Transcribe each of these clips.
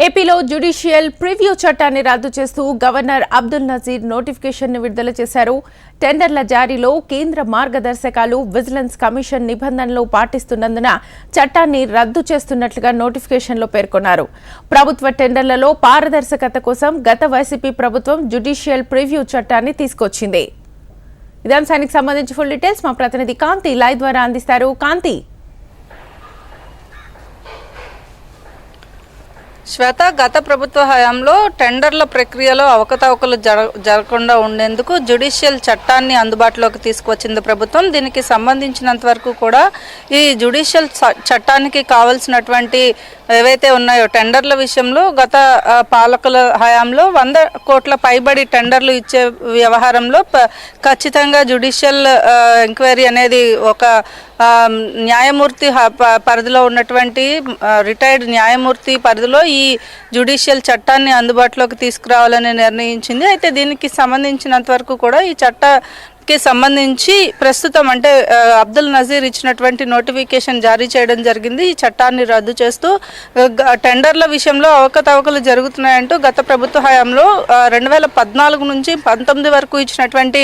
ఏపీలో judicial preview చట్టాన్ని రద్దు చేస్తూ గవర్నర్ అబ్దుల్ నజీర్ నోటిఫికేషన్ను విడుదల చేశారు. టెండర్ల జారీలో కేంద్ర మార్గదర్శకాలు, విజిలెన్స్ కమిషన్ నిబంధనలు పాటిస్తున్నందున చట్టాన్ని రద్దు చేస్తున్నట్లుగా నోటిఫికేషన్లో పేర్కొన్నారు. ప్రభుత్వ టెండర్లలో పారదర్శకత కోసం గత వైసీపీ ప్రభుత్వం జ్యుడిషియల్ ప్రివ్యూ చట్టాన్ని తీసుకొచ్చింది. ఇదే అంశానికి సంబంధించి ఫుల్ డీటెయిల్స్ మా ప్రతినిధి కాంతి లైవ్ ద్వారా అందిస్తారు. కాంతి, శ్వేత, గత ప్రభుత్వ హయాంలో టెండర్ల ప్రక్రియలో అవకతవకలు జరగకుండా ఉండేందుకు జ్యుడిషియల్ చట్టాన్ని అందుబాటులోకి తీసుకువచ్చింది ప్రభుత్వం. దీనికి సంబంధించినంత వరకు కూడా ఈ జ్యుడిషియల్ చట్టానికి కావాల్సినటువంటి ఏవైతే ఉన్నాయో టెండర్ల విషయంలో గత పాలకుల హయాంలో 100 కోట్ల పైబడి టెండర్లు ఇచ్చే వ్యవహారంలో ఖచ్చితంగా జ్యుడిషియల్ ఎంక్వైరీ అనేది ఒక న్యాయమూర్తి పరిధిలో ఉన్నటువంటి రిటైర్డ్ న్యాయమూర్తి పరిధిలో ఈ జ్యుడిషియల్ చట్టాన్ని అందుబాటులోకి తీసుకురావాలని నిర్ణయించింది. అయితే దీనికి సంబంధించినంత వరకు కూడా ఈ చట్టకి సంబంధించి ప్రస్తుతం అంటే అబ్దుల్ నజీర్ ఇచ్చినటువంటి నోటిఫికేషన్ జారీ చేయడం జరిగింది. ఈ చట్టాన్ని రద్దు చేస్తూ టెండర్ల విషయంలో అవకతవకలు జరుగుతున్నాయంటూ గత ప్రభుత్వ హయాంలో 2014 నుంచి 19 వరకు ఇచ్చినటువంటి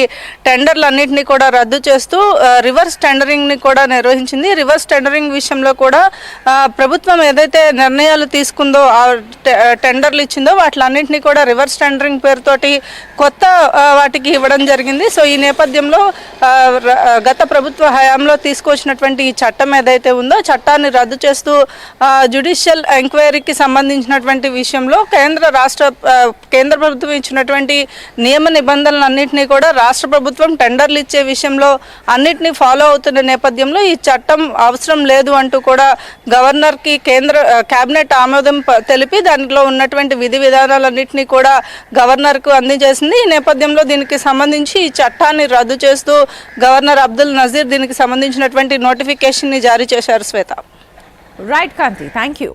టెండర్లన్నింటినీ కూడా రద్దు చేస్తూ రివర్స్ టెండరింగ్ని కూడా నిర్వహించింది. రివర్స్ టెండరింగ్ విషయంలో కూడా ప్రభుత్వం ఏదైతే నిర్ణయాలు తీసుకుందో ఆ టెండర్లు ఇచ్చిందో వాటిలన్నింటినీ కూడా రివర్స్ టెండరింగ్ పేరుతోటి కొత్త వాటికి ఇవ్వడం జరిగింది. సో ఈ నేపథ్యంలో గత ప్రభుత్వ హయాంలో తీసుకొచ్చినటువంటి ఈ చట్టం ఏదైతే ఉందో చట్టాన్ని రద్దు చేస్తూ జ్యుడిషియల్ ఎంక్వైరీకి సంబంధించినటువంటి విషయంలో కేంద్ర ప్రభుత్వం ఇచ్చినటువంటి నియమ నిబంధనలన్నింటినీ కూడా రాష్ట్ర ప్రభుత్వం టెండర్లు ఇచ్చే విషయంలో అన్నింటినీ ఫాలో అవుతున్న నేపథ్యంలో ఈ చట్టం అవసరం లేదు అంటూ కూడా గవర్నర్కి కేబినెట్ ఆమోదం తెలిపి దాంట్లో ఉన్నటువంటి విధి విధానాలన్నింటినీ కూడా గవర్నర్కు అందజేసింది. ఈ నేపథ్యంలో దీనికి సంబంధించి ఈ చట్టాన్ని రద్దు చేస్తూ గవర్నర్ అబ్దుల్ నజీర్ దీనికి సంబంధించినటువంటి నోటిఫికేషన్ ని జారీ చేశారు. Shweta. Right Kanti, thank you.